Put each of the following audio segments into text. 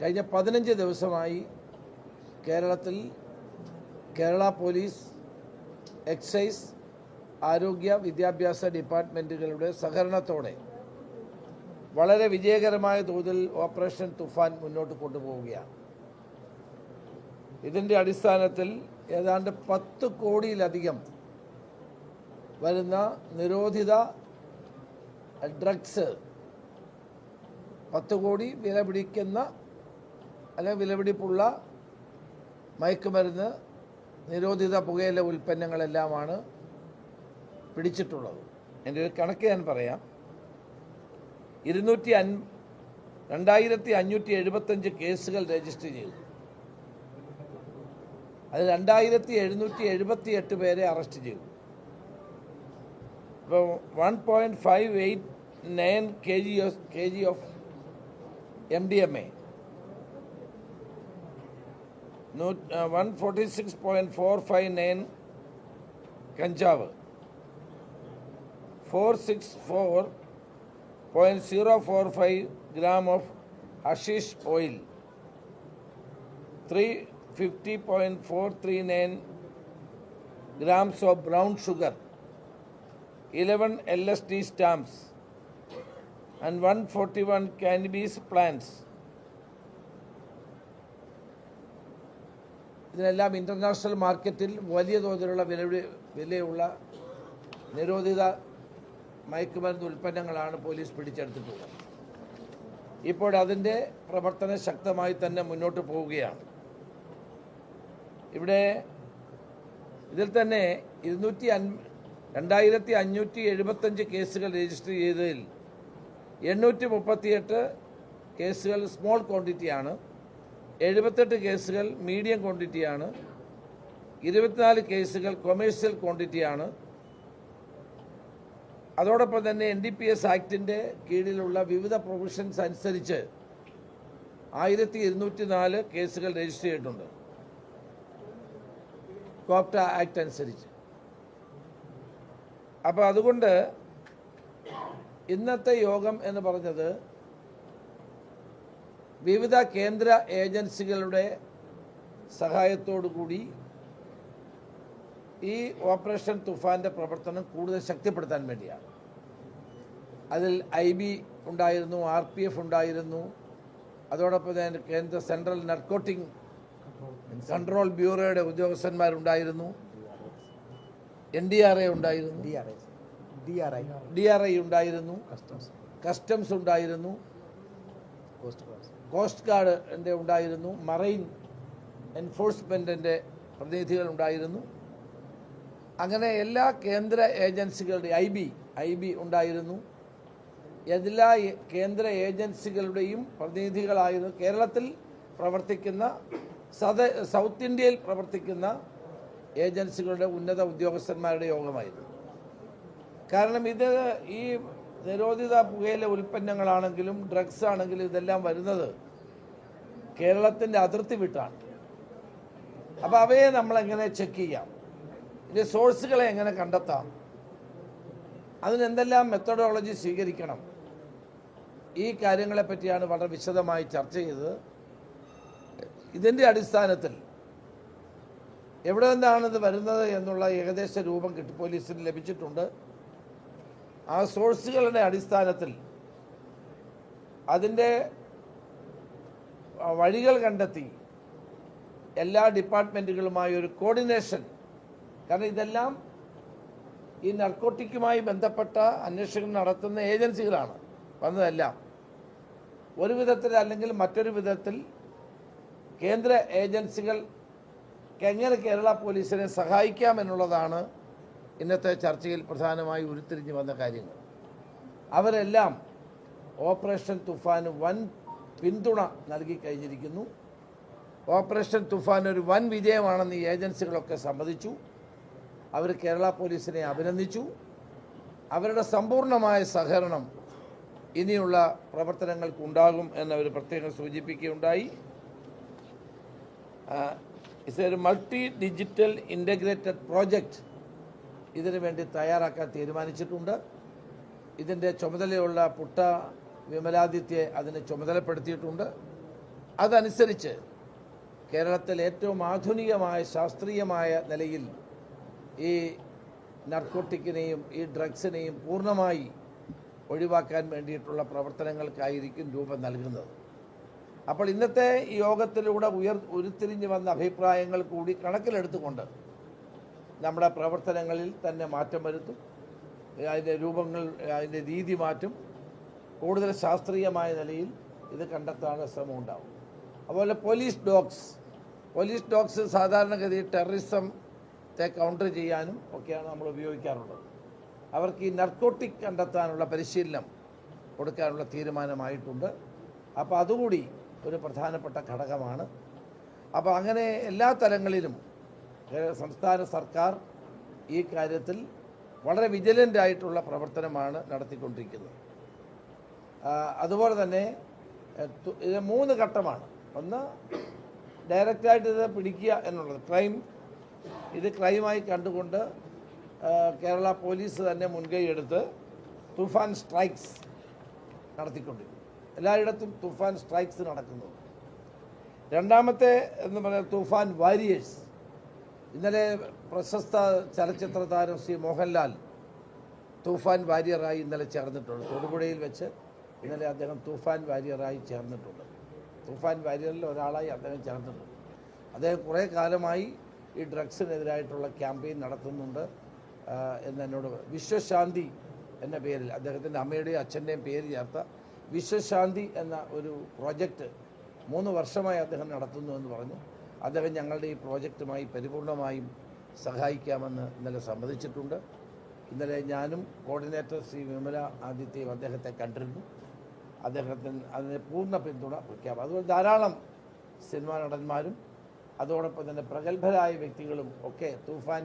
കഴിഞ്ഞ 15 ദിവസമായി കേരളത്തിൽ കേരള പോലീസ്, എക്സൈസ്, ആരോഗ്യ വിദ്യാഭ്യാസ ഡിപ്പാർട്ട്മെൻറ്റുകളുടെ സഹകരണത്തോടെ വളരെ വിജയകരമായ തോതിൽ ഓപ്പറേഷൻ തുഫാൻ മുന്നോട്ട് കൊണ്ടുപോവുകയാണ്. ഇതിൻ്റെ അടിസ്ഥാനത്തിൽ ഏതാണ്ട് 10 കോടിയിലധികം വരുന്ന നിരോധിത ഡ്രഗ്സ്, 10 കോടി വില പിടിക്കുന്ന അല്ലെങ്കിൽ വിലപിടിപ്പുള്ള മയക്കുമരുന്ന്, നിരോധിത പുകയില ഉൽപ്പന്നങ്ങളെല്ലാമാണ് പിടിച്ചിട്ടുള്ളത്. എൻ്റെ ഒരു കണക്ക് ഞാൻ പറയാം. 2575 കേസുകൾ രജിസ്റ്റർ ചെയ്തു. അത് 2778 പേരെ അറസ്റ്റ് ചെയ്തു. ഇപ്പോൾ 1.589 kg ഓഫ് MDMA, 146.459 കഞ്ചാവ്, 464.045 gram of hashish oil, 350.439 grams of brown sugar, 11 LSD stamps and 141 cannabis plants. ഇതിനെല്ലാം ഇൻ്റർനാഷണൽ മാർക്കറ്റിൽ വലിയ തോതിലുള്ള വിലയുള്ള നിരോധിത മയക്കുമരുന്ന് ഉൽപ്പന്നങ്ങളാണ് പോലീസ് പിടിച്ചെടുത്തിട്ടുള്ളത്. ഇപ്പോൾ അതിൻ്റെ പ്രവർത്തനം ശക്തമായി തന്നെ മുന്നോട്ട് പോവുകയാണ്. ഇതിൽ തന്നെ 2575 കേസുകൾ രജിസ്റ്റർ ചെയ്തതിൽ 838 കേസുകൾ സ്മോൾ ക്വാണ്ടിറ്റിയാണ്, 78 കേസുകൾ മീഡിയം ക്വാണ്ടിറ്റിയാണ്, 24 കേസുകൾ കൊമേഴ്സ്യൽ ക്വാണ്ടിറ്റിയാണ്. അതോടൊപ്പം തന്നെ NDPS ആക്ടിൻ്റെ കീഴിലുള്ള വിവിധ പ്രൊവിഷൻസ് അനുസരിച്ച് 1204 കേസുകൾ രജിസ്റ്റർ ചെയ്തിട്ടുണ്ട്, കോപ്റ്റ ആക്ട് അനുസരിച്ച്. അപ്പോൾ അതുകൊണ്ട് ഇന്നത്തെ യോഗം എന്ന് പറഞ്ഞത് വിവിധ കേന്ദ്ര ഏജൻസികളുടെ സഹായത്തോടു കൂടി ഈ ഓപ്പറേഷൻ തുഫാൻ്റെ പ്രവർത്തനം കൂടുതൽ ശക്തിപ്പെടുത്താൻ വേണ്ടിയാണ്. അതിൽ IB ഉണ്ടായിരുന്നു, RPF ഉണ്ടായിരുന്നു, അതോടൊപ്പം തന്നെ കേന്ദ്ര സെൻട്രൽ നർക്കോട്ടിക് കൺട്രോൾ ബ്യൂറോയുടെ ഉദ്യോഗസ്ഥന്മാരുണ്ടായിരുന്നു, NDRA ഉണ്ടായിരുന്നു, DRI ഉണ്ടായിരുന്നു, കസ്റ്റംസ് ഉണ്ടായിരുന്നു, കോസ്റ്റ് ഗാർഡിൻ്റെ ഉണ്ടായിരുന്നു, മറൈൻ എൻഫോഴ്സ്മെൻറ്റിൻ്റെ പ്രതിനിധികൾ ഉണ്ടായിരുന്നു. അങ്ങനെ എല്ലാ കേന്ദ്ര ഏജൻസികളുടെ IB ഉണ്ടായിരുന്നു. എല്ലാ കേന്ദ്ര ഏജൻസികളുടെയും പ്രതിനിധികളായിരുന്നു. കേരളത്തിൽ പ്രവർത്തിക്കുന്ന സൗത്ത് ഇന്ത്യയിൽ പ്രവർത്തിക്കുന്ന ഏജൻസികളുടെ ഉന്നത ഉദ്യോഗസ്ഥന്മാരുടെ യോഗമായിരുന്നു. കാരണം ഈ നിരോധിത പുകയില ഉൽപ്പന്നങ്ങളാണെങ്കിലും ഡ്രഗ്സ് ആണെങ്കിലും ഇതെല്ലാം വരുന്നത് കേരളത്തിൻ്റെ അതിർത്തി വിട്ടാണ്. അപ്പോൾ അവയെ നമ്മളെങ്ങനെ ചെക്ക് ചെയ്യാം, ഇതിൻ്റെ സോഴ്സുകളെ എങ്ങനെ കണ്ടെത്താം, അതിനെന്തെല്ലാം മെത്തഡോളജി സ്വീകരിക്കണം, ഈ കാര്യങ്ങളെ പറ്റിയാണ് വളരെ വിശദമായി ചർച്ച ചെയ്തത്. ഇതിൻ്റെ അടിസ്ഥാനത്തിൽ എവിടെ നിന്നാണ് ഇത് വരുന്നത് എന്നുള്ള ഏകദേശ രൂപം പോലീസിന് ലഭിച്ചിട്ടുണ്ട്. ആ സോഴ്സുകളുടെ അടിസ്ഥാനത്തിൽ അതിൻ്റെ വഴികൾ കണ്ടെത്തി എല്ലാ ഡിപ്പാർട്ട്മെൻറ്റുകളുമായി ഒരു കോർഡിനേഷൻ, കാരണം ഇതെല്ലാം ഈ നർക്കോട്ടിക്കുമായി ബന്ധപ്പെട്ട അന്വേഷണം നടത്തുന്ന ഏജൻസികളാണ് വന്നതെല്ലാം. ഒരു വിധത്തിൽ അല്ലെങ്കിൽ മറ്റൊരു വിധത്തിൽ കേന്ദ്ര ഏജൻസികൾക്ക് എങ്ങനെ കേരള പോലീസിനെ സഹായിക്കാമെന്നുള്ളതാണ് ഇന്നത്തെ ചർച്ചയിൽ പ്രധാനമായി ഉരുത്തിരിഞ്ഞു വന്ന കാര്യങ്ങൾ. അവരെല്ലാം ഓപ്പറേഷൻ തുഫാന് വൻ പിന്തുണ നൽകി കഴിഞ്ഞിരിക്കുന്നു. ഓപ്പറേഷൻ തുഫാൻ ഒരു വൻ വിജയമാണെന്ന് ഈ ഏജൻസികളൊക്കെ സമ്മതിച്ചു. അവർ കേരള പോലീസിനെ അഭിനന്ദിച്ചു. അവരുടെ സമ്പൂർണ്ണമായ സഹകരണം ഇനിയുള്ള പ്രവർത്തനങ്ങൾക്കുണ്ടാകും എന്നവർ പ്രത്യേകം സൂചിപ്പിക്കുകയുണ്ടായി. ഇതൊരു മൾട്ടി ഡിജിറ്റൽ ഇൻ്റഗ്രേറ്റഡ് പ്രോജക്റ്റ് ഇതിനു വേണ്ടി തയ്യാറാക്കാൻ തീരുമാനിച്ചിട്ടുണ്ട്. ഇതിൻ്റെ ചുമതലയുള്ള പുട്ട വിമലാദിത്യെ അതിന് ചുമതലപ്പെടുത്തിയിട്ടുണ്ട്. അതനുസരിച്ച് കേരളത്തിൽ ഏറ്റവും ആധുനികമായ ശാസ്ത്രീയമായ നിലയിൽ ഈ നർക്കോട്ടിക്കിനെയും ഈ ഡ്രഗ്സിനെയും പൂർണ്ണമായി ഒഴിവാക്കാൻ വേണ്ടിയിട്ടുള്ള പ്രവർത്തനങ്ങൾക്കായിരിക്കും രൂപം നൽകുന്നത്. അപ്പോൾ ഇന്നത്തെ ഈ യോഗത്തിലൂടെ ഉരുത്തിരിഞ്ഞു വന്ന അഭിപ്രായങ്ങൾ കൂടി കണക്കിലെടുത്തുകൊണ്ട് നമ്മുടെ പ്രവർത്തനങ്ങളിൽ തന്നെ മാറ്റം വരുത്തും. അതിൻ്റെ രൂപങ്ങൾ, അതിൻ്റെ രീതി മാറ്റും. കൂടുതൽ ശാസ്ത്രീയമായ നിലയിൽ ഇത് കണ്ടെത്താനുള്ള ശ്രമം ഉണ്ടാവും. അതുപോലെ പോലീസ് ഡോഗ്സ് സാധാരണഗതിയിൽ ടെററിസത്തെ കൗണ്ടർ ചെയ്യാനും ഒക്കെയാണ് നമ്മൾ ഉപയോഗിക്കാറുള്ളത്. അവർക്ക് ഈ നർക്കോട്ടിക് കണ്ടെത്താനുള്ള പരിശീലനം കൊടുക്കാനുള്ള തീരുമാനമായിട്ടുണ്ട്. അപ്പോൾ അതുകൂടി ഒരു പ്രധാനപ്പെട്ട ഘടകമാണ്. അപ്പോൾ അങ്ങനെ എല്ലാ തലങ്ങളിലും സംസ്ഥാന സർക്കാർ ഈ കാര്യത്തിൽ വളരെ വിജിലൻ്റായിട്ടുള്ള പ്രവർത്തനമാണ് നടത്തിക്കൊണ്ടിരിക്കുന്നത്. അതുപോലെ തന്നെ ഇത് 3 ഘട്ടമാണ്. ഒന്ന്, ഡയറക്റ്റായിട്ട് ഇത് പിടിക്കുക എന്നുള്ളത്, ക്രൈമായി കണ്ടുകൊണ്ട് കേരള പോലീസ് തന്നെ മുൻകൈ എടുത്ത് തുഫാൻ സ്ട്രൈക്സ് നടത്തിക്കൊണ്ടിരിക്കും. എല്ലായിടത്തും തുഫാൻ സ്ട്രൈക്സ് നടക്കുന്നു. രണ്ടാമത്തെ എന്ന് പറയുന്നത് തുഫാൻ വാരിയേഴ്സ്. ഇന്നലെ പ്രശസ്ത ചലച്ചിത്ര താരം ശ്രീ മോഹൻലാൽ തൂഫാൻ വാരിയറായി ഇന്നലെ ചേർന്നിട്ടുണ്ട്. തൊടുപുഴയിൽ വെച്ച് ഇന്നലെ അദ്ദേഹം തൂഫാൻ വാരിയറായി ചേർന്നിട്ടുണ്ട്. തൂഫാൻ വാരിയറിൽ ഒരാളായി അദ്ദേഹം ചേർന്നിട്ടുണ്ട്. അദ്ദേഹം കുറേ കാലമായി ഈ ഡ്രഗ്സിനെതിരായിട്ടുള്ള ക്യാമ്പയിൻ നടത്തുന്നുണ്ട് എന്നോട് വിശ്വശാന്തി എന്ന പേരിൽ അദ്ദേഹത്തിൻ്റെ അമ്മയുടെയും അച്ഛൻ്റെയും പേര് ചേർത്ത വിശ്വശാന്തി എന്ന ഒരു പ്രോജക്റ്റ് 3 വർഷമായി അദ്ദേഹം നടത്തുന്നു എന്ന് പറഞ്ഞു. അദ്ദേഹം ഞങ്ങളുടെ ഈ പ്രോജക്റ്റുമായി പരിപൂർണമായും സഹായിക്കാമെന്ന് ഇന്നലെ സമ്മതിച്ചിട്ടുണ്ട്. ഇന്നലെ ഞാനും കോർഡിനേറ്റർ ശ്രീ വിമല ആദിത്യയും അദ്ദേഹത്തെ കണ്ടിരുന്നു. അദ്ദേഹത്തിന് അതിന് പൂർണ്ണ പിന്തുണ പ്രഖ്യാപിക്കും. അതുപോലെ ധാരാളം സിനിമാ നടന്മാരും അതോടൊപ്പം തന്നെ പ്രഗത്ഭരായ വ്യക്തികളും ഒക്കെ തൂഫാൻ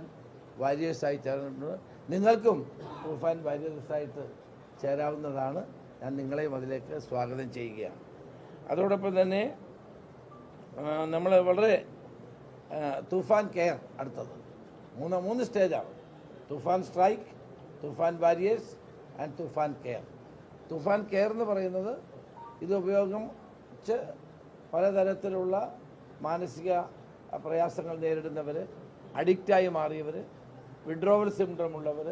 വാരിയേഴ്സായി ചേർന്നിട്ടുണ്ട്. നിങ്ങൾക്കും തൂഫാൻ വാരിയേഴ്സായിട്ട് ചേരാവുന്നതാണ്. ഞാൻ നിങ്ങളെയും അതിലേക്ക് സ്വാഗതം ചെയ്യുകയാണ്. അതോടൊപ്പം തന്നെ നമ്മൾ വളരെ തൂഫാൻ കെയർ അടുത്തത് 3 സ്റ്റേജാണ്. Toofan strike, Toofan warriors and Toofan care. Toofan care എന്ന് പറയുന്നത് ഇത് ഉപയോഗിച്ച് പലതരത്തിലുള്ള മാനസിക പ്രയാസങ്ങൾ നേരിടുന്നവർ, അഡിക്റ്റായി മാറിയവർ, വിഡ്രോവൽ സിംഡ്രോം ഉള്ളവർ,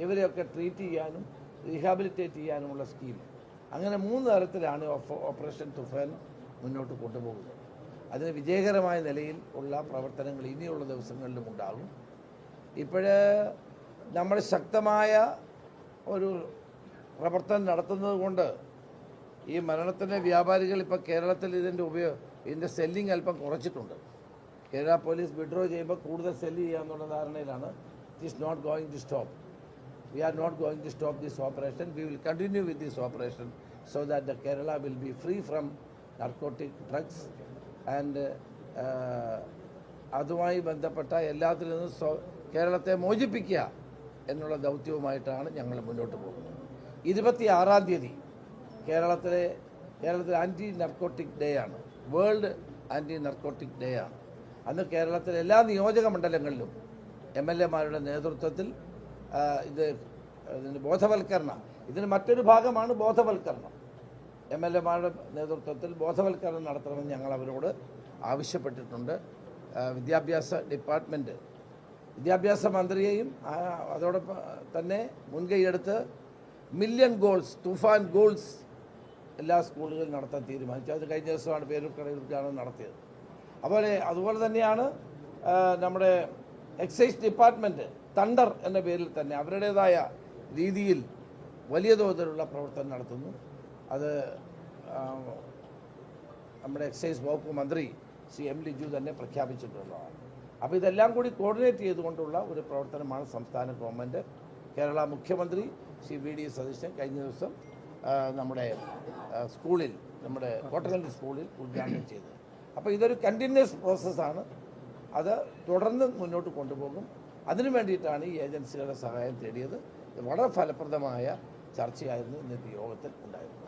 ഇവരെയൊക്കെ ട്രീറ്റ് ചെയ്യാനും റീഹാബിലിറ്റേറ്റ് ചെയ്യാനുമുള്ള സ്കീം. അങ്ങനെ 3 തരത്തിലാണ് ഓപ്പറേഷൻ തുഫാൻ മുന്നോട്ട് കൊണ്ടുപോകുന്നത്. അതിന് വിജയകരമായ നിലയിൽ ഉള്ള പ്രവർത്തനങ്ങൾ ഇനിയുള്ള ദിവസങ്ങളിലും ഉണ്ടാകും. ഇപ്പോഴ് നമ്മൾ ശക്തമായ ഒരു പ്രവർത്തനം നടത്തുന്നത് കൊണ്ട് ഈ മരണത്തിൻ്റെ വ്യാപാരികൾ ഇപ്പോൾ കേരളത്തിൽ ഇതിൻ്റെ സെല്ലിംഗ് അല്പം കുറച്ചിട്ടുണ്ട്. കേരള പോലീസ് വിഡ്രോ ചെയ്യുമ്പോൾ കൂടുതൽ സെല്ല് ചെയ്യാമെന്നുള്ള ധാരണയിലാണ്. It is not going to stop. We are not going to stop this operation. We will continue with this operation so that the Kerala will be free from narcotic drugs and അതുമായി ബന്ധപ്പെട്ട എല്ലാത്തിൽ നിന്നും കേരളത്തെ മോചിപ്പിക്കുക എന്നുള്ള ദൗത്യവുമായിട്ടാണ് ഞങ്ങൾ മുന്നോട്ട് പോകുന്നത്. 26-ാം തീയതി കേരളത്തിൽ ആൻറ്റി നർക്കോട്ടിക് ഡേ ആണ്. വേൾഡ് ആൻറ്റി നർക്കോട്ടിക് ഡേ ആണ്. അന്ന് കേരളത്തിലെ എല്ലാ നിയോജക മണ്ഡലങ്ങളിലും MLA-മാരുടെ നേതൃത്വത്തിൽ ഇതിന് ബോധവൽക്കരണം, ഇതിന് മറ്റൊരു ഭാഗമാണ് ബോധവൽക്കരണം. MLA-മാരുടെ നേതൃത്വത്തിൽ ബോധവൽക്കരണം നടത്തണമെന്ന് ഞങ്ങൾ അവരോട് ആവശ്യപ്പെട്ടിട്ടുണ്ട്. വിദ്യാഭ്യാസ മന്ത്രിയെയും അതോടൊപ്പം തന്നെ മുൻകൈയെടുത്ത് മില്യൺ ഗോൾസ്, തുഫാൻ ഗോൾസ് എല്ലാ സ്കൂളുകളിലും നടത്താൻ തീരുമാനിച്ചു. അത് കഴിഞ്ഞ ദിവസമാണ് പേരൂർക്കടയിലാണ് നടത്തിയത്. അതുപോലെ തന്നെയാണ് നമ്മുടെ എക്സൈസ് ഡിപ്പാർട്ട്മെൻറ്റ് തണ്ടർ എന്ന പേരിൽ തന്നെ അവരുടേതായ രീതിയിൽ വലിയ തോതിലുള്ള പ്രവർത്തനം നടത്തുന്നു. അത് നമ്മുടെ എക്സൈസ് വകുപ്പ് മന്ത്രി ശ്രീ M. ലിജു തന്നെ പ്രഖ്യാപിച്ചിട്ടുള്ളതാണ്. അപ്പോൾ ഇതെല്ലാം കൂടി കോർഡിനേറ്റ് ചെയ്തുകൊണ്ടുള്ള ഒരു പ്രവർത്തനമാണ് സംസ്ഥാന ഗവൺമെൻറ്. കേരള മുഖ്യമന്ത്രി ശ്രീ VD സതീശൻ കഴിഞ്ഞ ദിവസം നമ്മുടെ സ്കൂളിൽ, നമ്മുടെ കോട്ടകൽ സ്കൂളിൽ ഉദ്ഘാടനം ചെയ്തത്. അപ്പോൾ ഇതൊരു കണ്ടിന്യൂസ് പ്രോസസ്സാണ്. അത് തുടർന്ന് മുന്നോട്ട് കൊണ്ടുപോകും. അതിനു വേണ്ടിയിട്ടാണ് ഈ ഏജൻസികളുടെ സഹായം തേടിയത്. ഇത് വളരെ ഫലപ്രദമായ ചർച്ചയായിരുന്നു ഇന്നത്തെ യോഗത്തിൽ ഉണ്ടായിരുന്നത്.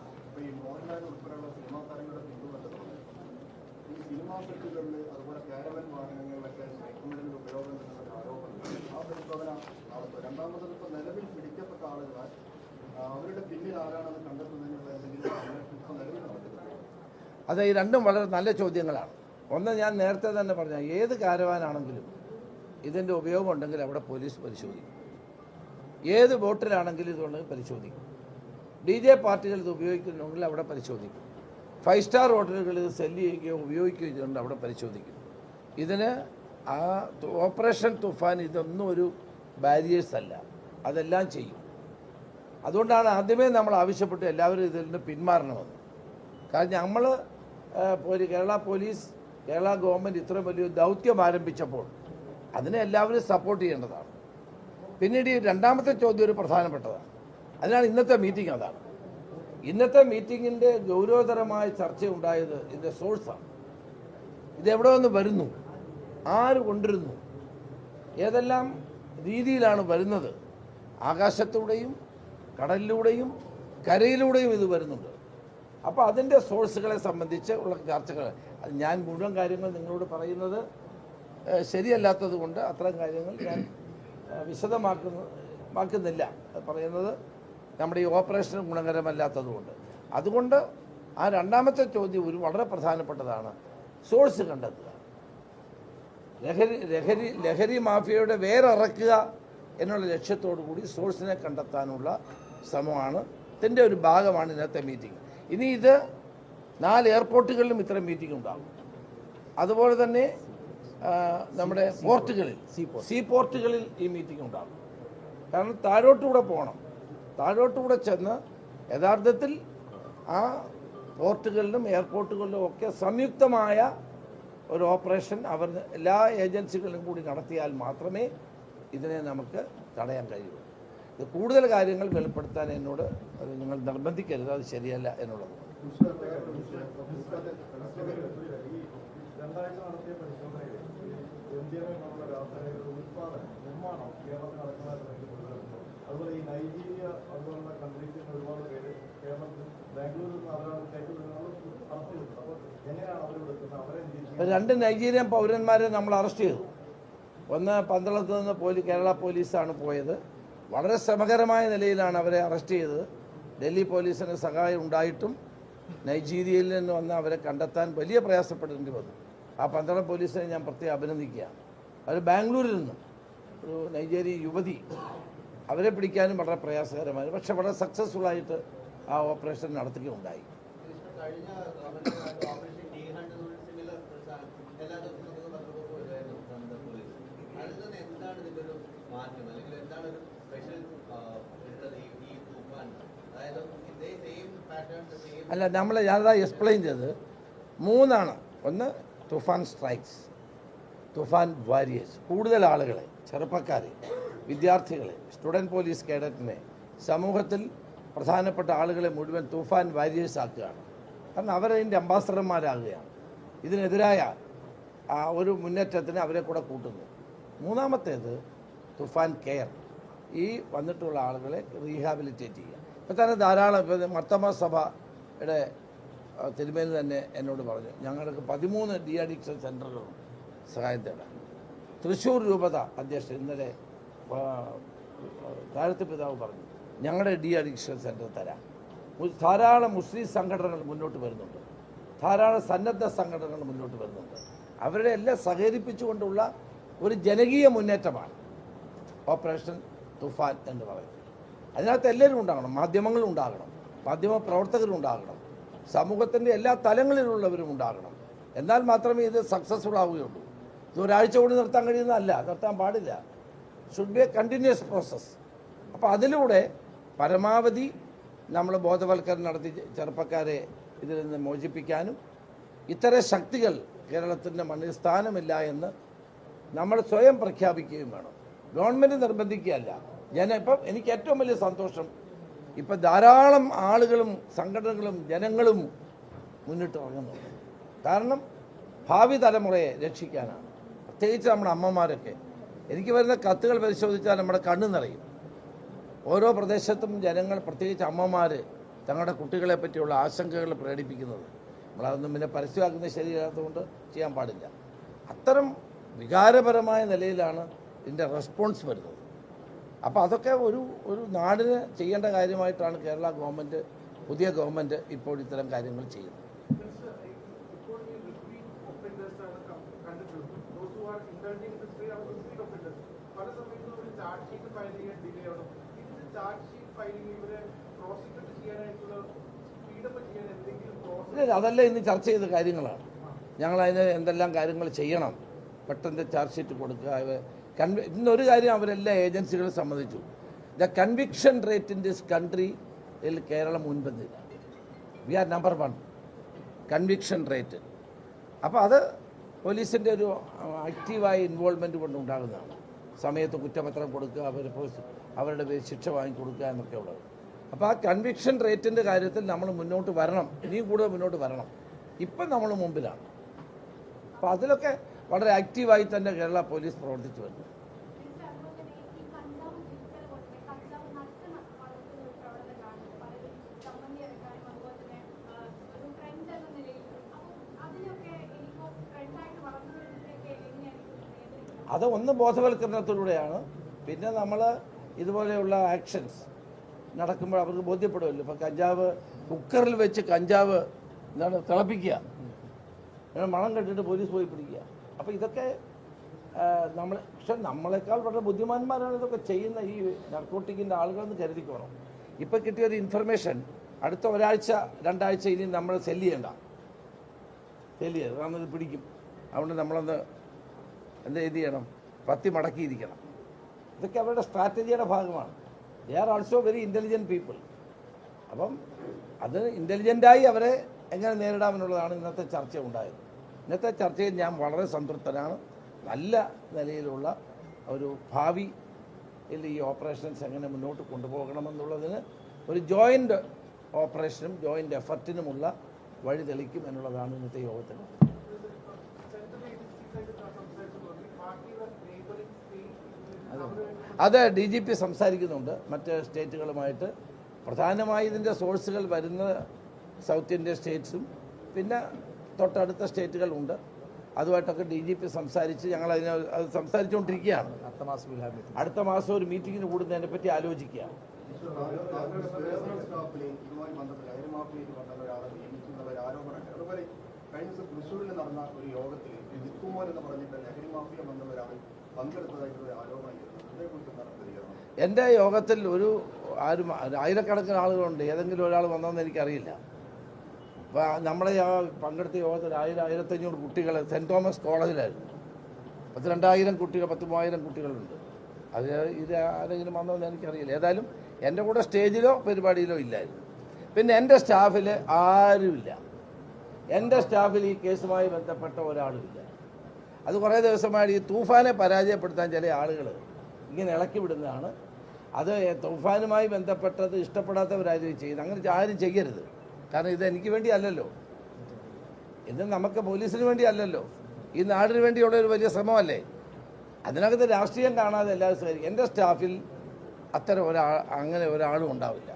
അത് ഈ രണ്ടും വളരെ നല്ല ചോദ്യങ്ങളാണ്. ഒന്ന്, ഞാൻ നേരത്തെ തന്നെ പറഞ്ഞ ഏത് കാരവാനാണെങ്കിലും ഇതിൻ്റെ ഉപയോഗം ഉണ്ടെങ്കിൽ അവിടെ പോലീസ് പരിശോധിക്കും. ഏത് ബോട്ടിലാണെങ്കിലും ഇതുണ്ടെങ്കിൽ പരിശോധിക്കും. DJ പാർട്ടികൾ ഇത് ഉപയോഗിക്കുന്നുണ്ടെങ്കിൽ അവിടെ പരിശോധിക്കും. 5 സ്റ്റാർ ഹോട്ടലുകൾ ഇത് സെല്ല് ചെയ്യുകയോ ഉപയോഗിക്കുകയോ ചെയ്തുകൊണ്ട് അവിടെ പരിശോധിക്കും. ഇതിന് ആ ഓപ്പറേഷൻ തുഫാൻ ഇതൊന്നും ഒരു ബാരിയേഴ്സ് അല്ല, അതെല്ലാം ചെയ്യും. അതുകൊണ്ടാണ് ആദ്യമേ നമ്മൾ ആവശ്യപ്പെട്ട് എല്ലാവരും ഇതിൽ നിന്ന് പിന്മാറണമെന്ന്. കാരണം നമ്മൾ കേരള പോലീസ്, കേരള ഗവൺമെൻറ് ഇത്രയും വലിയൊരു ദൗത്യം ആരംഭിച്ചപ്പോൾ അതിനെ എല്ലാവരും സപ്പോർട്ട് ചെയ്യേണ്ടതാണ്. പിന്നീട് ഈ രണ്ടാമത്തെ ചോദ്യം ഒരു പ്രധാനപ്പെട്ടതാണ്. അതിനാണ് ഇന്നത്തെ മീറ്റിംഗ്. അതാണ് ഇന്നത്തെ മീറ്റിങ്ങിൻ്റെ ഗൗരവതരമായ ചർച്ച ഉണ്ടായത് ഇതിൻ്റെ സോഴ്സാണ്. ഇതെവിടെ നിന്ന് വരുന്നു, ആര് കൊണ്ടിരുന്നു, ഏതെല്ലാം രീതിയിലാണ് വരുന്നത്. ആകാശത്തൂടെയും കടലിലൂടെയും കരയിലൂടെയും ഇത് വരുന്നുണ്ട്. അപ്പോൾ അതിൻ്റെ സോഴ്സുകളെ സംബന്ധിച്ച് ഉള്ള ചർച്ചകൾ, അത് ഞാൻ മുഴുവൻ കാര്യങ്ങൾ നിങ്ങളോട് പറയുന്നത് ശരിയല്ലാത്തത് കൊണ്ട് അത്തരം കാര്യങ്ങൾ ഞാൻ വിശദമാക്കുന്നില്ല. പറയുന്നത് നമ്മുടെ ഈ ഓപ്പറേഷൻ ഗുണകരമല്ലാത്തതുകൊണ്ട്. അതുകൊണ്ട് ആ രണ്ടാമത്തെ ചോദ്യം ഒരു വളരെ പ്രധാനപ്പെട്ടതാണ്. സോഴ്സ് കണ്ടെത്തുക. ലഹരി മാഫിയയുടെ വേറിറക്കുക എന്നുള്ള ലക്ഷ്യത്തോടു കൂടി സോഴ്സിനെ കണ്ടെത്താനുള്ള ശ്രമമാണ്. ഇതിൻ്റെ ഒരു ഭാഗമാണ് ഇന്നത്തെ മീറ്റിംഗ്. ഇനി ഇത് 4 എയർപോർട്ടുകളിലും ഇത്തരം മീറ്റിംഗ് ഉണ്ടാകും. അതുപോലെ തന്നെ നമ്മുടെ പോർട്ടുകളിൽ, സീ പോർട്ടുകളിൽ ഈ മീറ്റിംഗ് ഉണ്ടാകും. കാരണം താഴോട്ടുകൂടെ പോകണം. താഴോട്ടുകൂടെ ചെന്ന് യഥാർത്ഥത്തിൽ ആ പോർട്ടുകളിലും എയർപോർട്ടുകളിലും ഒക്കെ സംയുക്തമായ ഒരു ഓപ്പറേഷൻ എല്ലാ ഏജൻസികളും കൂടി നടത്തിയാൽ മാത്രമേ ഇതിനെ നമുക്ക് തടയാൻ കഴിയൂ. ഇത് കൂടുതൽ കാര്യങ്ങൾ വെളിപ്പെടുത്താൻ എന്നോട് നിങ്ങൾ നിർബന്ധിക്കരുത്, അത് ശരിയല്ല എന്നുള്ളത്. അതുപോലെ ഈ നൈജീരിയ അതുപോലുള്ള കൺട്രീസിൽ ഒരുപാട് പേര് കേരളത്തിൽ ബാംഗ്ലൂരിൽ അപ്പോൾ എങ്ങനെയാണ് അവരെ 2 നൈജീരിയൻ പൗരന്മാരെ നമ്മൾ അറസ്റ്റ് ചെയ്തു. ഒന്ന് പന്തളത്ത് നിന്ന് കേരള പോലീസാണ് പോയത്. വളരെ ശ്രമകരമായ നിലയിലാണ് അവരെ അറസ്റ്റ് ചെയ്തത്. ഡൽഹി പോലീസിന് സഹായം ഉണ്ടായിട്ടും നൈജീരിയയിൽ നിന്ന് വന്ന് അവരെ കണ്ടെത്താൻ വലിയ പ്രയാസപ്പെടേണ്ടി വന്നു. ആ പന്തളം പോലീസിനെ ഞാൻ പ്രത്യേകം അഭിനന്ദിക്കുകയാണ്. അവർ ബാംഗ്ലൂരിൽ നിന്നും ഒരു നൈജീരിയ യുവതി, അവരെ പിടിക്കാനും വളരെ പ്രയാസകരമായിരുന്നു. പക്ഷെ വളരെ സക്സസ്ഫുള്ളായിട്ട് ആ ഓപ്പറേഷൻ നടത്തുകയുണ്ടായി. അല്ല, ഞാനതാ എക്സ്പ്ലെയിൻ ചെയ്തത് 3 ഒന്ന് തുഫാൻ സ്ട്രൈക്സ്, തുഫാൻ വാരിയേഴ്സ്. കൂടുതൽ ആളുകളെ, ചെറുപ്പക്കാരെ, വിദ്യാർത്ഥികളെ, സ്റ്റുഡൻറ്റ് പോലീസ് കേഡറ്റിനെ, സമൂഹത്തിൽ പ്രധാനപ്പെട്ട ആളുകളെ മുഴുവൻ തുഫാൻ വാരിയേഴ്സ് ആക്കുകയാണ്. കാരണം അവരതിൻ്റെ അംബാസഡർമാരാകുകയാണ്. ഇതിനെതിരായ ഒരു മുന്നേറ്റത്തിന് അവരെ കൂടെ കൂട്ടുന്നു. 3ാമത്തേത് തുഫാൻ കെയർ, ഈ വന്നിട്ടുള്ള ആളുകളെ റീഹാബിലിറ്റേറ്റ് ചെയ്യുക. ഇപ്പം തന്നെ ധാരാളം മർത്തമ സഭയുടെ തിരുമേനി തന്നെ എന്നോട് പറഞ്ഞു, ഞങ്ങൾക്ക് 13 ഡി അഡിക്ഷൻ സെൻ്ററുകളും സഹായം തേടാൻ. തൃശ്ശൂർ രൂപത അധ്യക്ഷൻ ഇന്നലെ താഴത്ത് പിതാവ് പറഞ്ഞു, ഞങ്ങളുടെ ഡി അഡിക്ഷൻ സെൻ്റർ തരാം. ധാരാളം മുസ്ലിം സംഘടനകൾ മുന്നോട്ട് വരുന്നുണ്ട്, ധാരാളം സന്നദ്ധ സംഘടനകൾ മുന്നോട്ട് വരുന്നുണ്ട്. അവരുടെ എല്ലാം സഹകരിപ്പിച്ചുകൊണ്ടുള്ള ഒരു ജനകീയ മുന്നേറ്റമാണ് ഓപ്പറേഷൻ തുഫാൻ എന്ന് പറയുന്നത്. അതിനകത്ത് എല്ലാവരും ഉണ്ടാകണം, മാധ്യമങ്ങളും ഉണ്ടാകണം, മാധ്യമ പ്രവർത്തകരും ഉണ്ടാകണം, സമൂഹത്തിൻ്റെ എല്ലാ തലങ്ങളിലുള്ളവരും ഉണ്ടാകണം. എന്നാൽ മാത്രമേ ഇത് സക്സസ്ഫുൾ ആവുകയുള്ളൂ. ഇത് ഒരാഴ്ച കൊണ്ട് നിർത്താൻ കഴിയുന്നതല്ല, നിർത്താൻ പാടില്ല. Should be A continuous process. അപ്പോൾ അതിലൂടെ പരമാവധി നമ്മൾ ബോധവൽക്കരണം നടത്തി ചെറുപ്പക്കാരെ ഇതിൽ നിന്ന് മോചിപ്പിക്കാനും, ഇത്തരം ശക്തികൾ കേരളത്തിൻ്റെ മണ്ണിൽ സ്ഥാനമില്ല എന്ന് നമ്മൾ സ്വയം പ്രഖ്യാപിക്കുകയും വേണം. ഗവൺമെൻറ് നിർബന്ധിക്കുകയല്ല. ഇപ്പം എനിക്ക് ഏറ്റവും വലിയ സന്തോഷം, ഇപ്പം ധാരാളം ആളുകളും സംഘടനകളും ജനങ്ങളും മുന്നിട്ട് ഇറങ്ങുന്നുണ്ട്. കാരണം ഭാവി തലമുറയെ രക്ഷിക്കാനാണ്. പ്രത്യേകിച്ച് നമ്മുടെ അമ്മമാരൊക്കെ. എനിക്ക് വരുന്ന കത്തുകൾ പരിശോധിച്ചാൽ നമ്മുടെ കണ്ണ് നിറയും. ഓരോ പ്രദേശത്തും ജനങ്ങൾ, പ്രത്യേകിച്ച് അമ്മമാർ, തങ്ങളുടെ കുട്ടികളെ പറ്റിയുള്ള ആശങ്കകൾ പ്രകടിപ്പിക്കുന്നത്. നമ്മളതൊന്നും പിന്നെ പരസ്യമാക്കുന്നത് ശരിയല്ലാത്തതുകൊണ്ട് ചെയ്യാൻ പാടില്ല. അത്തരം വികാരപരമായ നിലയിലാണ് ഇതിൻ്റെ റെസ്പോൺസ് വരുന്നത്. അപ്പോൾ അതൊക്കെ ഒരു നാടിന് ചെയ്യേണ്ട കാര്യമായിട്ടാണ് കേരള ഗവൺമെൻറ്, പുതിയ ഗവൺമെൻറ് ഇപ്പോൾ ഇത്തരം കാര്യങ്ങൾ ചെയ്യുന്നത്. കണ്ടിട്ടുണ്ട്. Those who are indulging in the street are the street offenders. പല സമയത്തും ഒരു ചാർജ് ഷീറ്റ് ഫയൽ ചെയ്യാൻ ഡിലേ ആവണം. ഇതിന്റെ ചാർജ് ഷീറ്റ് ഫയലിംഗ് ഇവരെ പ്രോസിക്യൂട്ട് ചെയ്യാനായിട്ടുള്ള സ്പീഡപ്പ് ചെയ്യാൻ എന്തെങ്കിലും പ്രോസസ്? അതല്ല ഇന്ന് ചർച്ച ചെയ്ത കാര്യങ്ങളാണ്. ഞങ്ങളതിന് എന്തെല്ലാം കാര്യങ്ങൾ ചെയ്യണം, പെട്ടെന്ന് ചാർജ് ഷീറ്റ് കൊടുക്കുക. ഇന്നൊരു കാര്യം അവരെല്ലാ ഏജൻസികളും സമ്മതിച്ചു, the conviction rate in this കൺട്രിയിൽ കേരളം മുൻപന്തില്ല. We are number 1 conviction rate. അപ്പോൾ അത് പോലീസിൻ്റെ ഒരു ആക്റ്റീവായ ഇൻവോൾവ്മെൻറ്റ് കൊണ്ട് ഉണ്ടാകുന്നതാണ്. സമയത്ത് കുറ്റപത്രം കൊടുക്കുക, അവരുടെ പേര് ശിക്ഷ വാങ്ങിക്കൊടുക്കുക എന്നൊക്കെ ഉള്ളത്. അപ്പോൾ ആ കൺവിക്ഷൻ റേറ്റിൻ്റെ കാര്യത്തിൽ നമ്മൾ മുന്നോട്ട് വരണം, ഇനിയും കൂടുതൽ മുന്നോട്ട് വരണം. ഇപ്പം നമ്മൾ മുമ്പിലാണ്. അപ്പോൾ അതിലൊക്കെ വളരെ ആക്റ്റീവായി തന്നെ കേരള പോലീസ് പ്രവർത്തിച്ചു വരുന്നു. അത് ഒന്ന് ബോധവൽക്കരണത്തിലൂടെയാണ്. പിന്നെ നമ്മൾ ഇതുപോലെയുള്ള ആക്ഷൻസ് നടക്കുമ്പോൾ അവർക്ക് ബോധ്യപ്പെടുമല്ലോ. ഇപ്പോൾ കഞ്ചാവ് കുക്കറിൽ വെച്ച് കഞ്ചാവ് തിളപ്പിക്കുക, മണം കെട്ടിട്ട് പോലീസ് പോയി പിടിക്കുക. അപ്പോൾ ഇതൊക്കെ പക്ഷെ നമ്മളെക്കാൾ വളരെ ബുദ്ധിമാന്മാരാണ് ഇതൊക്കെ ചെയ്യുന്ന ഈ നർക്കോട്ടിക്കിൻ്റെ ആളുകളെന്ന് കരുതിക്കോണം. ഇപ്പോൾ കിട്ടിയൊരു ഇൻഫർമേഷൻ, അടുത്ത ഒരാഴ്ച 2 ആഴ്ച ഇനി നമ്മൾ സെല്ല് ചെയ്യണ്ട, കാരണം ഇത് പിടിക്കും. അതുകൊണ്ട് നമ്മളൊന്ന് എന്ത് ചെയ്യണം, പത്തി മടക്കിയിരിക്കണം. ഇതൊക്കെ അവരുടെ സ്ട്രാറ്റജിയുടെ ഭാഗമാണ്. They are also very intelligent people. അപ്പം അത് ഇൻ്റലിജൻ്റായി അവരെ എങ്ങനെ നേരിടാമെന്നുള്ളതാണ് ഇന്നത്തെ ചർച്ച ഉണ്ടായത്. ഇന്നത്തെ ചർച്ചയിൽ ഞാൻ വളരെ സംതൃപ്തനാണ്. നല്ല നിലയിലുള്ള ഒരു ഭാവിയിൽ ഈ ഓപ്പറേഷൻസ് എങ്ങനെ മുന്നോട്ട് കൊണ്ടുപോകണമെന്നുള്ളതിന് ഒരു ജോയിൻ്റ് ഓപ്പറേഷനും ജോയിൻ്റ് എഫർട്ടിനുമുള്ള വഴി തെളിക്കും എന്നുള്ളതാണ് ഇന്നത്തെ യോഗത്തിൽ. അത് DGP സംസാരിക്കുന്നുണ്ട് മറ്റ് സ്റ്റേറ്റുകളുമായിട്ട്. പ്രധാനമായി ഇതിൻ്റെ സോഴ്സുകൾ വരുന്ന സൗത്ത് ഇന്ത്യൻ സ്റ്റേറ്റ്സും പിന്നെ തൊട്ടടുത്ത സ്റ്റേറ്റുകളുണ്ട്. അതുമായിട്ടൊക്കെ DGP സംസാരിച്ച് ഞങ്ങൾ അത് സംസാരിച്ചുകൊണ്ടിരിക്കുകയാണ്. അടുത്ത മാസം ഒരു മീറ്റിങ്ങിന് കൂടുന്നതിനെ പറ്റി ആലോചിക്കുകയാണ്. കഴിഞ്ഞ ദിവസം തൃശ്ശൂരിൽ നടന്ന ഒരു യോഗത്തിൽ ജിത്തുമോൻ എന്ന് പറഞ്ഞിട്ട് ലഹരി മാഫിയ ബന്ധമുള്ള ഒരാൾ പങ്കെടുത്തതായിട്ടുള്ള ആരോപണം. അതേക്കുറിച്ച് എന്താണ് പ്രതികരണം? എൻ്റെ യോഗത്തിൽ ആരും ആയിരക്കണക്കിന് ആളുകളുണ്ട്. ഏതെങ്കിലും ഒരാൾ വന്നതെന്ന് എനിക്കറിയില്ല. അപ്പോൾ നമ്മുടെ പങ്കെടുത്ത യോഗത്തിൽ 1000-1500 കുട്ടികൾ സെൻറ്റ് തോമസ് കോളേജിലായിരുന്നു. 2000 കുട്ടികൾ 3000 കുട്ടികളുണ്ട്. ഇത് ആരെങ്കിലും വന്നതെന്ന് എനിക്കറിയില്ല. ഏതായാലും എൻ്റെ കൂടെ സ്റ്റേജിലോ പരിപാടിയിലോ ഇല്ലായിരുന്നു. പിന്നെ എൻ്റെ സ്റ്റാഫിൽ ആരുമില്ല. എൻ്റെ സ്റ്റാഫിൽ ഈ കേസുമായി ബന്ധപ്പെട്ട ഒരാളുമില്ല. അത് കുറേ ദിവസമായിട്ട് ഈ തൂഫാനെ പരാജയപ്പെടുത്താൻ ചില ആളുകൾ ഇങ്ങനെ ഇളക്കി വിടുന്നതാണ്. അത് തൂഫാനുമായി ബന്ധപ്പെട്ടത് ഇഷ്ടപ്പെടാത്തവരാരും ചെയ്യുന്നത്. അങ്ങനെ ആരും ചെയ്യരുത്. കാരണം ഇത് എനിക്ക് വേണ്ടി അല്ലല്ലോ, ഇത് നമുക്ക് പോലീസിന് വേണ്ടി അല്ലല്ലോ, ഈ നാടിന് വേണ്ടിയുള്ള ഒരു വലിയ ശ്രമമല്ലേ. അതിനകത്ത് രാഷ്ട്രീയം കാണാതെ എല്ലാവരും സഹകരിക്കും. എൻ്റെ സ്റ്റാഫിൽ അത്തരം അങ്ങനെ ഒരാളും ഉണ്ടാവില്ല.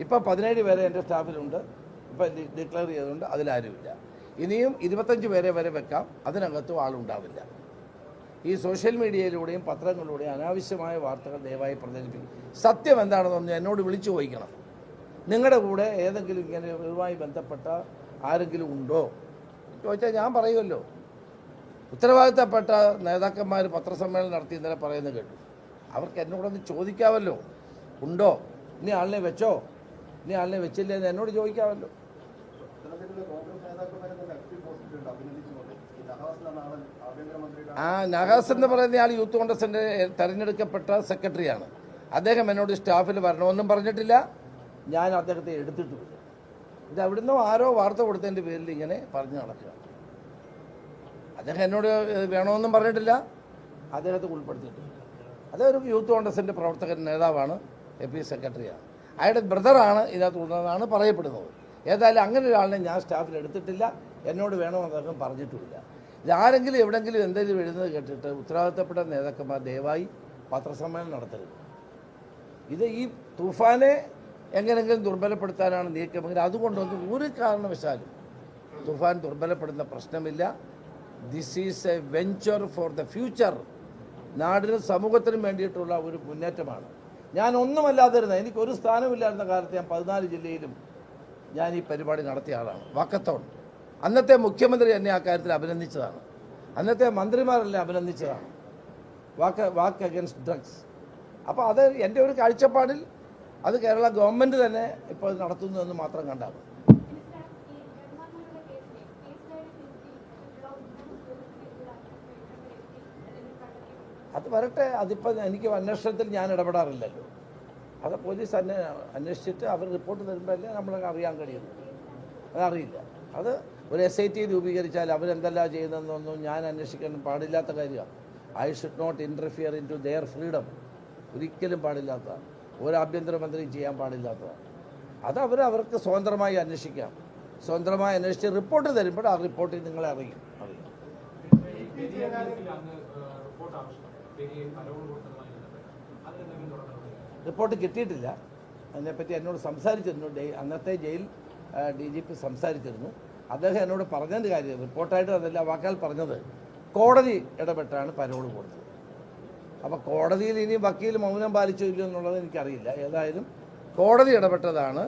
ഇപ്പം 17 പേരെ എൻ്റെ സ്റ്റാഫിലുണ്ട്. ഇപ്പം ഡിക്ലെയർ ചെയ്തിട്ടുണ്ട്, അതിലാരുമില്ല. ഇനിയും 25 പേരെ വരെ വെക്കാം, അതിനകത്തും ആളുണ്ടാവില്ല. ഈ സോഷ്യൽ മീഡിയയിലൂടെയും പത്രങ്ങളിലൂടെയും അനാവശ്യമായ വാർത്തകൾ ദയവായി പ്രചരിപ്പിക്കും. സത്യം എന്താണെന്നൊന്ന് എന്നോട് വിളിച്ചു ചോദിക്കണം. നിങ്ങളുടെ കൂടെ ഏതെങ്കിലും ഇങ്ങനെ ഇതുമായി ബന്ധപ്പെട്ട ആരെങ്കിലും ഉണ്ടോ ചോദിച്ചാൽ ഞാൻ പറയുമല്ലോ. ഉത്തരവാദിത്തപ്പെട്ട നേതാക്കന്മാർ പത്രസമ്മേളനം നടത്തി ഇന്നലെ പറയുന്നത് കേട്ടു. അവർക്ക് എന്നോടൊന്ന് ചോദിക്കാമല്ലോ, ഉണ്ടോ, ഇനി ആളിനെ വെച്ചോ, ഇനി ആളിനെ വെച്ചില്ലേ എന്ന് എന്നോട് ചോദിക്കാമല്ലോ. നഹാസ് എന്ന് പറയുന്ന ആൾ യൂത്ത് കോൺഗ്രസിൻ്റെ തെരഞ്ഞെടുക്കപ്പെട്ട സെക്രട്ടറിയാണ്. അദ്ദേഹം എന്നോട് സ്റ്റാഫിൽ വരണമെന്നും പറഞ്ഞിട്ടില്ല, ഞാൻ അദ്ദേഹത്തെ എടുത്തിട്ടുമില്ല. ഇത് അവിടുന്ന് ആരോ വാർത്ത കൊടുത്തതിൻ്റെ പേരിൽ ഇങ്ങനെ പറഞ്ഞു നടക്കുക. അദ്ദേഹം എന്നോട് വേണമെന്നും പറഞ്ഞിട്ടില്ല, അദ്ദേഹത്തെ ഉൾപ്പെടുത്തിയിട്ടില്ല. അദ്ദേഹം ഒരു യൂത്ത് കോൺഗ്രസിൻ്റെ പ്രവർത്തകൻ നേതാവാണ്, AP സെക്രട്ടറിയാണ്. അയാളുടെ ബ്രദറാണ് ഇതിനകത്ത് ഉള്ളതെന്നാണ് പറയപ്പെടുന്നത്. ഏതായാലും അങ്ങനെ ഒരാളിനെ ഞാൻ സ്റ്റാഫിൽ എടുത്തിട്ടില്ല, എന്നോട് വേണമെന്ന് അദ്ദേഹം പറഞ്ഞിട്ടുമില്ല. ഇതാരെങ്കിലും എവിടെയെങ്കിലും എന്തെങ്കിലും എഴുതുന്നത് കേട്ടിട്ട് ഉത്തരവാദിത്തപ്പെട്ട നേതാക്കന്മാർ ദയവായി പത്രസമ്മേളനം നടത്തരുത്. ഇത് ഈ തൂഫാനെ എങ്ങനെയെങ്കിലും ദുർബലപ്പെടുത്താനാണ് നീക്കമെങ്കിൽ അതുകൊണ്ടൊന്നും ഒരു കാരണവശാലും തൂഫാൻ ദുർബലപ്പെടുന്ന പ്രശ്നമില്ല. This is A venture for the future. നാടിനും സമൂഹത്തിനും വേണ്ടിയിട്ടുള്ള ഒരു മുന്നേറ്റമാണ്. ഞാൻ ഒന്നുമല്ലാതിരുന്ന, എനിക്കൊരു സ്ഥാനമില്ലായിരുന്ന കാലത്ത് ഞാൻ 14 ജില്ലയിലും ഞാൻ ഈ പരിപാടി നടത്തിയ ആളാണ്. വാക്കത്തോൺ അന്നത്തെ മുഖ്യമന്ത്രി എന്നെ ആ കാര്യത്തിൽ അഭിനന്ദിച്ചതാണ്. അന്നത്തെ മന്ത്രിമാരല്ലേ അഭിനന്ദിച്ചതാണ് വാക്ക് അഗൻസ്റ്റ് ഡ്രഗ്സ്. അപ്പോൾ അത് എൻ്റെ ഒരു കാഴ്ചപ്പാടിൽ അത് കേരള ഗവൺമെൻറ് തന്നെ ഇപ്പോൾ നടത്തുന്നു എന്ന് മാത്രം കണ്ടാൽ അത് വരട്ടെ. അതിപ്പോൾ എനിക്ക് അന്വേഷണത്തിൽ ഞാൻ ഇടപെടാറില്ലല്ലോ. അത് പോലീസ് അന്വേഷിച്ചിട്ട് അവർ റിപ്പോർട്ട് തരുമ്പോഴല്ലേ നമ്മളൊക്കെ അറിയാൻ കഴിയുന്നു. അതറിയില്ല. അത് ഒരു SIT രൂപീകരിച്ചാൽ അവരെന്തെല്ലാം ചെയ്യുന്നതെന്നൊന്നും ഞാൻ അന്വേഷിക്കാൻ പാടില്ലാത്ത കാര്യമാണ്. I should not interfere in to their freedom. ഒരിക്കലും പാടില്ലാത്തതാണ്. ഒരു ആഭ്യന്തരമന്ത്രിയും ചെയ്യാൻ പാടില്ലാത്തതാണ്. അത് അവർക്ക് സ്വതന്ത്രമായി അന്വേഷിക്കാം. സ്വതന്ത്രമായി അന്വേഷിച്ച് റിപ്പോർട്ട് തരുമ്പോൾ ആ റിപ്പോർട്ടിൽ നിങ്ങളെ അറിയും. റിപ്പോർട്ട് കിട്ടിയിട്ടില്ല. അതിനെപ്പറ്റി എന്നോട് സംസാരിച്ചിരുന്നു. അന്നത്തെ ജയിൽ DGP സംസാരിച്ചിരുന്നു. അദ്ദേഹം എന്നോട് പറഞ്ഞതിൻ്റെ കാര്യം റിപ്പോർട്ടായിട്ട് അതല്ല, വാക്കാൽ പറഞ്ഞത് കോടതി ഇടപെട്ടാണ് പരോൾ കൊടുത്തത്. അപ്പോൾ കോടതിയിൽ ഇനി വക്കീൽ മൗനം പാലിച്ചോ ഇല്ലയോ എന്നുള്ളത് എനിക്കറിയില്ല. ഏതായാലും കോടതി ഇടപെട്ടതാണ്,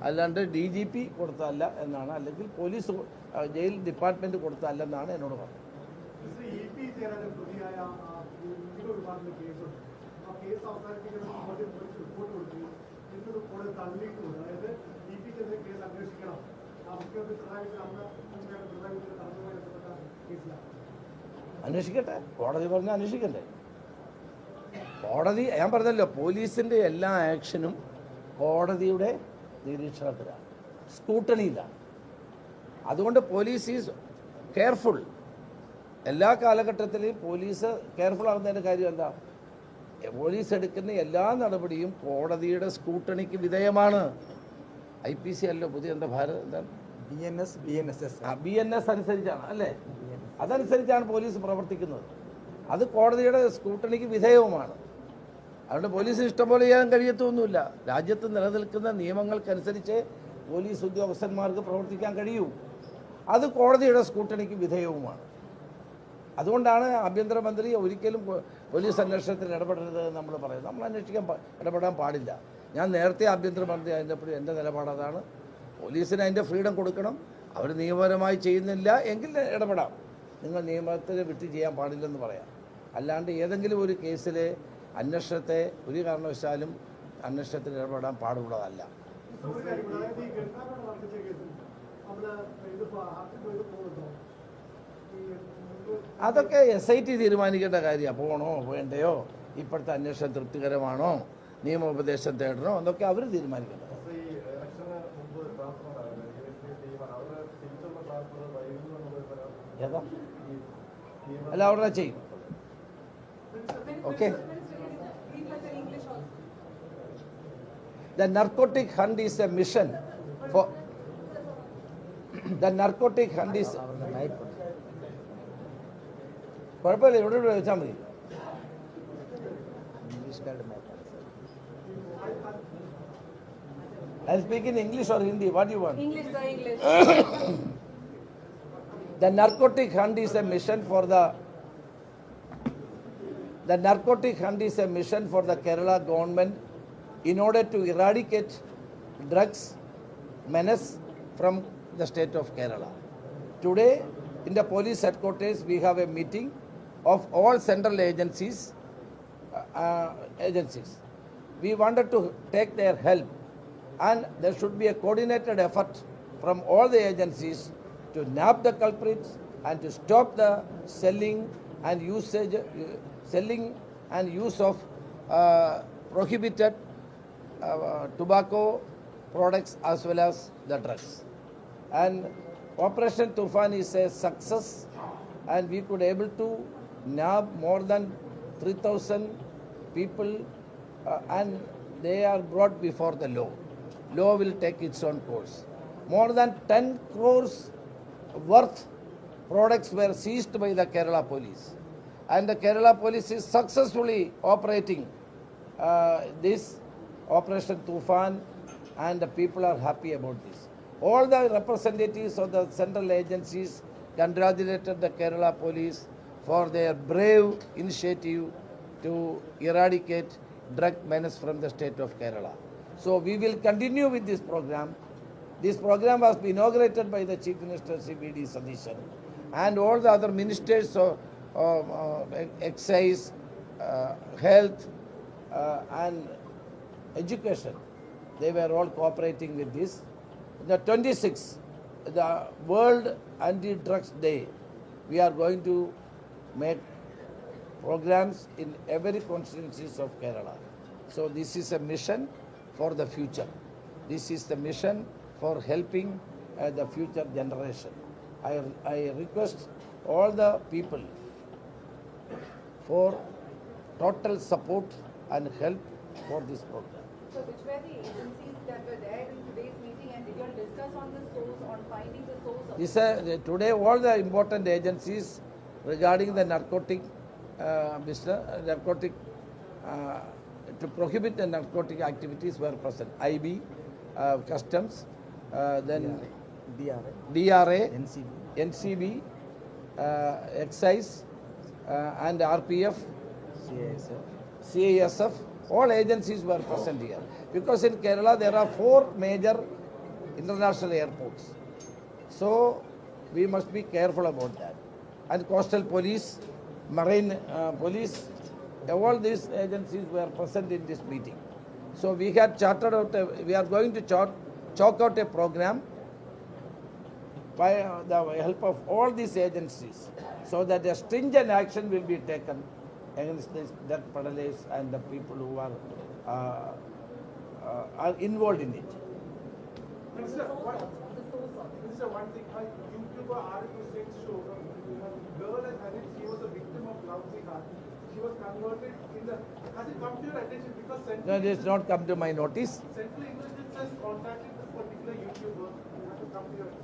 അല്ലാണ്ട് DGP കൊടുത്തതല്ല എന്നാണ്, അല്ലെങ്കിൽ പോലീസ് ജയിൽ ഡിപ്പാർട്ട്മെൻറ്റ് കൊടുത്തതല്ലെന്നാണ് എന്നോട് പറഞ്ഞത്. അന്വേഷിക്കട്ടെ, കോടതി പറഞ്ഞാൽ അന്വേഷിക്കണ്ടേ? കോടതി, ഞാൻ പറഞ്ഞല്ലോ, പോലീസിൻ്റെ എല്ലാ ആക്ഷനും കോടതിയുടെ നിരീക്ഷണത്തിലാണ്, സ്കൂട്ടണിയിലാണ്. അതുകൊണ്ട് പോലീസ് ഈസ് കെയർഫുൾ. എല്ലാ കാലഘട്ടത്തിലും പോലീസ് കെയർഫുൾ ആകുന്നതിൻ്റെ കാര്യം എന്താ? പോലീസ് എടുക്കുന്ന എല്ലാ നടപടിയും കോടതിയുടെ സ്കൂട്ടണിക്ക് വിധേയമാണ്. IPC അല്ലോ പുതിയ എന്താ എന്താണ് BNS അനുസരിച്ചാണ് അല്ലേ? അതനുസരിച്ചാണ് പോലീസ് പ്രവർത്തിക്കുന്നത്. അത് കോടതിയുടെ സ്കൂട്ടണിക്ക് വിധേയവുമാണ്. അതുകൊണ്ട് പോലീസിന് ഇഷ്ടംപോലെ ചെയ്യാൻ കഴിയത്തൊന്നുമില്ല. രാജ്യത്ത് നിലനിൽക്കുന്ന നിയമങ്ങൾക്കനുസരിച്ച് പോലീസ് ഉദ്യോഗസ്ഥന്മാർക്ക് പ്രവർത്തിക്കാൻ കഴിയൂ. അത് കോടതിയുടെ സ്കൂട്ടണിക്ക് വിധേയവുമാണ്. അതുകൊണ്ടാണ് ആഭ്യന്തരമന്ത്രി ഒരിക്കലും പോലീസ് അന്വേഷണത്തിൽ ഇടപെടരുത് നമ്മൾ പറയുന്നത്. നമ്മൾ ഇടപെടാൻ പാടില്ല. ഞാൻ നേരത്തെ ആഭ്യന്തരമന്ത്രി ആയിരുന്നപ്പോഴും എൻ്റെ നിലപാട് അതാണ്. പോലീസിന് അതിൻ്റെ ഫ്രീഡം കൊടുക്കണം. അവർ നിയമപരമായി ചെയ്യുന്നില്ല എങ്കിൽ ഇടപെടാം. നിങ്ങൾ നിയമത്തിന് വിട്ട് ചെയ്യാൻ പാടില്ലെന്ന് പറയാം. അല്ലാണ്ട് ഏതെങ്കിലും ഒരു കേസിലെ അന്വേഷണത്തെ ഒരു കാരണവശാലും അന്വേഷണത്തിൽ ഇടപെടാൻ പാടുള്ളതല്ല. അതൊക്കെ SIT തീരുമാനിക്കേണ്ട കാര്യമാണ്. പോകണോ വേണ്ടയോ, ഇപ്പോഴത്തെ അന്വേഷണം തൃപ്തികരമാണോ, നിയമോപദേശം തേടണോ എന്നൊക്കെ അവർ തീരുമാനിക്കേണ്ടത്. ഏതാ അല്ല അവിടെ ചെയ്യും. Okay. The narcotic hunt is a mission for the narcotic hunt is കുഴപ്പമില്ല, ഇവിടെ വെച്ചാൽ മതി. I speak in English or Hindi. What do you want? English, sir, English. The narcotic hunt is a mission for the narcotic hunt is a mission for the Kerala government in order to eradicate drugs menace from the state of Kerala. Today, in the police headquarters, we have a meeting of all central agencies. We wanted to take their help, and there should be a coordinated effort from all the agencies to nab the culprits and to stop the selling and use of prohibited tobacco products as well as the drugs. And Operation Tufan is a success, and we could able to nab more than 3,000 people, and they are brought before the law. Law will take its own course. More than 10 crores worth products were seized by the Kerala police, and the Kerala police is successfully operating this Operation Tufan, and the people are happy about this. All the representatives of the central agencies congratulated the Kerala police for their brave initiative to eradicate drug menace from the state of Kerala. So we will continue with this program. This program was inaugurated by the Chief Minister C.V.D. Sadishan, and all the other ministers of excise, health, and education, they were all cooperating with this. The 26th, the World Anti-Drugs Day, we are going to make programs in every constituencies of Kerala. So this is a mission for the future. This is the mission for helping the future generation. I request all the people for total support and help for this program. So which were the agencies that were there in today's meeting, and did you all discuss on the source, on finding the source of Today all the important agencies regarding the narcotic to prohibit the narcotic activities were present. IB, Customs, then DRA, NCB, Excise, and RPF, CISF, all agencies were present here. Because in Kerala there are 4 major international airports. So we must be careful about that. And coastal police, marine police, all these agencies were present in this meeting. So we had charted out, we are going to chalk out a program by the help of all these agencies, so that a stringent action will be taken against these drug peddlers and the people who are involved in it. Minister, one thing, a YouTuber Ari Hussain's show, a girl has had it, she was a victim of love jihad. She was converted has it come to your attention because No, it has not come to my notice. Central Intelligence has contacted this particular YouTuber, has it come to your attention?